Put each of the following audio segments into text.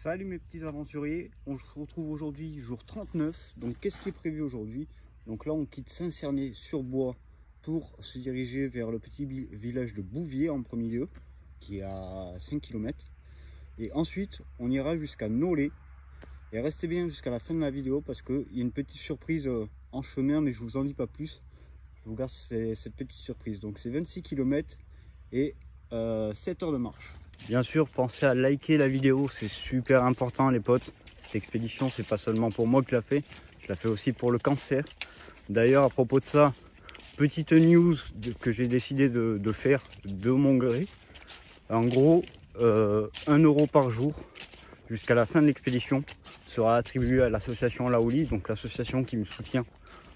Salut mes petits aventuriers, on se retrouve aujourd'hui jour 39. Donc qu'est-ce qui est prévu aujourd'hui? Donc là on quitte Saint-Cerné-sur-Bois pour se diriger vers le petit village de Bouvier en premier lieu, qui est à 5 km. Et ensuite on ira jusqu'à Nolay. Et restez bien jusqu'à la fin de la vidéo parce qu'il y a une petite surprise en chemin, mais je vous en dis pas plus. Je vous garde cette petite surprise. Donc c'est 26 km et 7 heures de marche. Bien sûr, pensez à liker la vidéo, c'est super important les potes. Cette expédition, c'est pas seulement pour moi que je la fais, je la fais aussi pour le cancer. D'ailleurs, à propos de ça, petite news que j'ai décidé de faire de mon gré. En gros, 1 euro par jour jusqu'à la fin de l'expédition sera attribué à l'association Laouli, donc l'association qui me soutient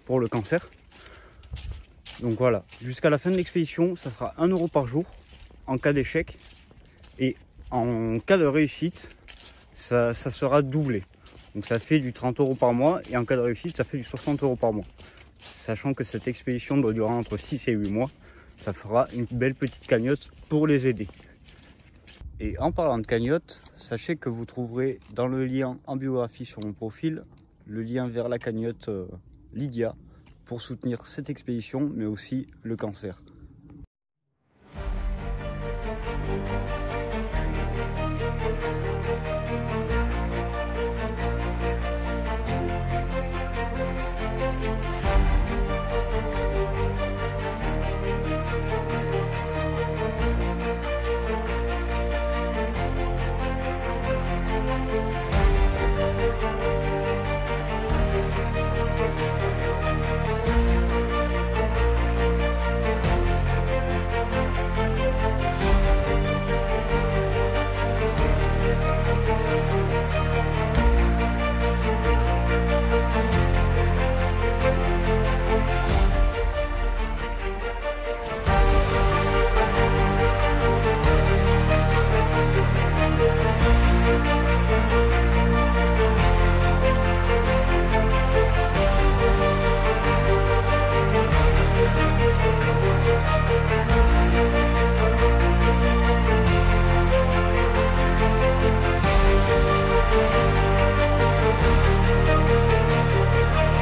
pour le cancer. Donc voilà, jusqu'à la fin de l'expédition, ça sera 1 euro par jour en cas d'échec. Et en cas de réussite, ça sera doublé. Donc ça fait du 30 euros par mois et en cas de réussite, ça fait du 60 euros par mois. Sachant que cette expédition doit durer entre 6 et 8 mois, ça fera une belle petite cagnotte pour les aider. Et en parlant de cagnotte, sachez que vous trouverez dans le lien en biographie sur mon profil, le lien vers la cagnotte Lydia pour soutenir cette expédition, mais aussi le cancer.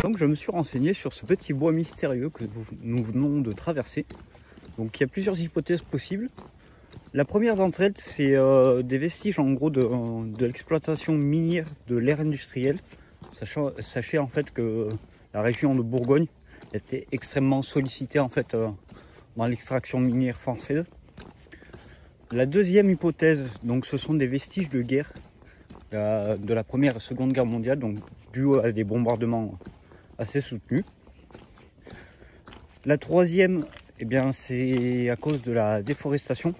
Donc je me suis renseigné sur ce petit bois mystérieux que nous venons de traverser. Donc il y a plusieurs hypothèses possibles. La première d'entre elles, c'est des vestiges en gros de l'exploitation minière de l'ère industrielle. Sachez en fait que la région de Bourgogne était extrêmement sollicitée en fait dans l'extraction minière française. La deuxième hypothèse, donc ce sont des vestiges de guerre de la Première et Seconde Guerre mondiale, donc dû à des bombardements assez soutenus. La troisième, eh bien, c'est à cause de la déforestation.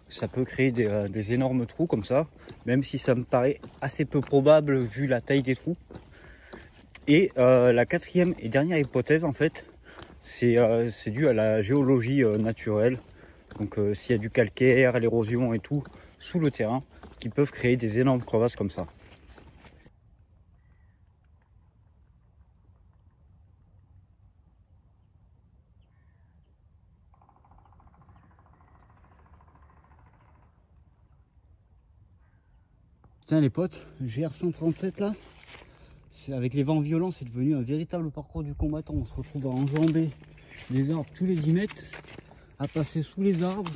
Ça peut créer des énormes trous comme ça, même si ça me paraît assez peu probable vu la taille des trous. Et la quatrième et dernière hypothèse, en fait, c'est dû à la géologie naturelle. Donc s'il y a du calcaire, l'érosion et tout sous le terrain, qui peuvent créer des énormes crevasses comme ça. Tiens les potes, GR137 là, avec les vents violents, c'est devenu un véritable parcours du combattant. On se retrouve à enjamber les arbres tous les 10 mètres, à passer sous les arbres.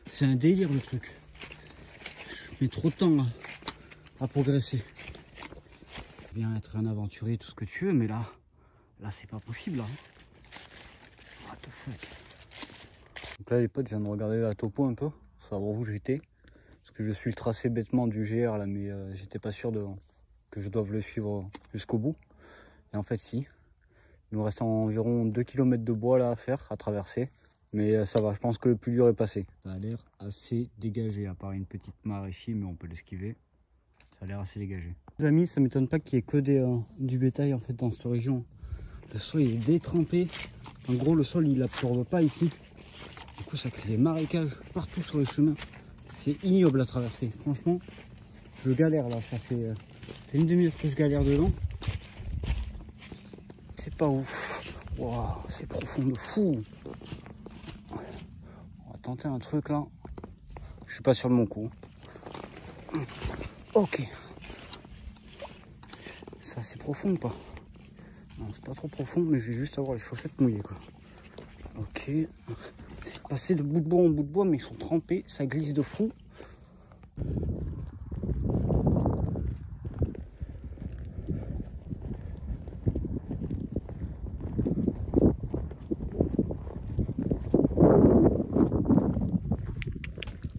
C'est un délire le truc. Je mets trop de temps à progresser. Bien être un aventurier, tout ce que tu veux, mais là c'est pas possible là. What the fuck. Donc là les potes, je viens de regarder la topo un peu, savoir où j'étais. Parce que je suis le tracé bêtement du GR là, mais j'étais pas sûr que je doive le suivre jusqu'au bout. Et en fait si. Il nous reste environ 2 km de bois là à faire, à traverser. Mais ça va, je pense que le plus dur est passé. Ça a l'air assez dégagé, à part une petite mare ici, mais on peut l'esquiver. Ça a l'air assez dégagé. Les amis, ça m'étonne pas qu'il y ait que du bétail en fait dans cette région. Le sol il est détrempé. En gros, le sol il absorbe pas ici. Du coup, ça crée des marécages partout sur les chemins. C'est ignoble à traverser. Franchement, je galère là. Ça fait une demi-heure que je galère dedans. C'est pas ouf. Wow, c'est profond de fou. On va tenter un truc là. Je suis pas sûr de mon coup. Ok. C'est assez profond ou pas? Non, c'est pas trop profond, mais je vais juste avoir les chaussettes mouillées quoi. Ok. C'est passé de bout de bois en bout de bois, mais ils sont trempés, ça glisse de fou.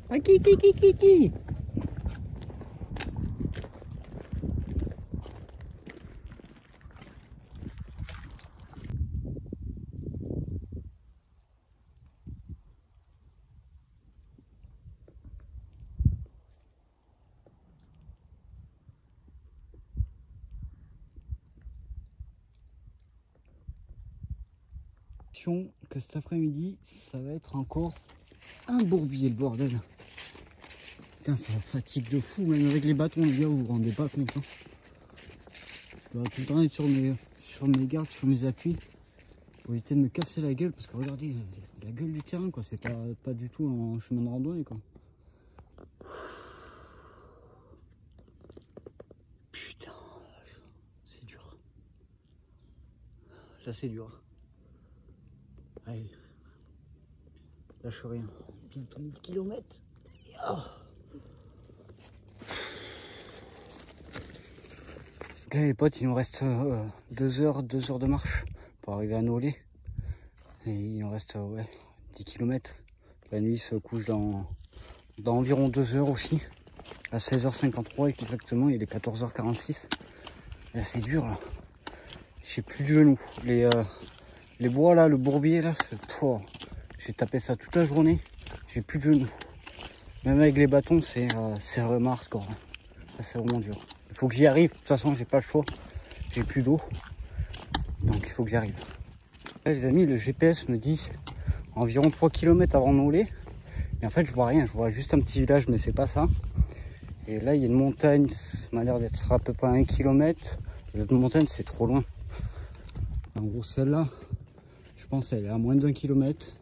Ah, qui. Que cet après-midi, ça va être encore un bourbier le bordel. Putain, ça fatigue de fou, même avec les bâtons, les gars, vous vous rendez pas compte. Hein. Je dois tout le temps être sur mes gardes, sur mes appuis, pour éviter de me casser la gueule, parce que regardez, la gueule du terrain, quoi, c'est pas du tout en chemin de randonnée, quoi. Putain, c'est dur. Là, c'est dur. Allez, lâche rien. Bientôt 1000 km. Oh. Ok les potes, il nous reste 2 heures de marche pour arriver à Nolay. Et il nous reste 10 km. La nuit se couche dans environ 2 heures aussi. À 16h53 exactement, il est 14h46. Là c'est dur là. J'ai plus de genoux. Les bois là, le bourbier là, j'ai tapé ça toute la journée. J'ai plus de genoux. Même avec les bâtons, c'est vraiment hardcore. C'est vraiment dur. Il faut que j'y arrive. De toute façon, j'ai pas le choix. J'ai plus d'eau. Donc il faut que j'y arrive. Là, les amis, le GPS me dit environ 3 km avant Nolay. Et en fait, je vois rien. Je vois juste un petit village, mais c'est pas ça. Et là, il y a une montagne. Ça m'a l'air d'être à peu près 1 km. L'autre montagne, c'est trop loin. En gros, celle-là, je pense elle est à moins d'1 km.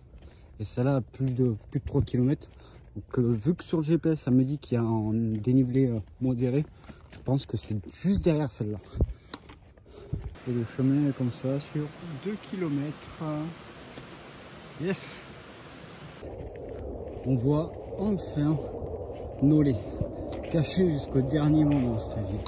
Et celle-là à plus de 3 km. Donc vu que sur le GPS ça me dit qu'il y a un dénivelé modéré, je pense que c'est juste derrière celle-là. Et le chemin est comme ça sur 2 km. Yes. On voit enfin Nolay, caché jusqu'au dernier moment cette ville.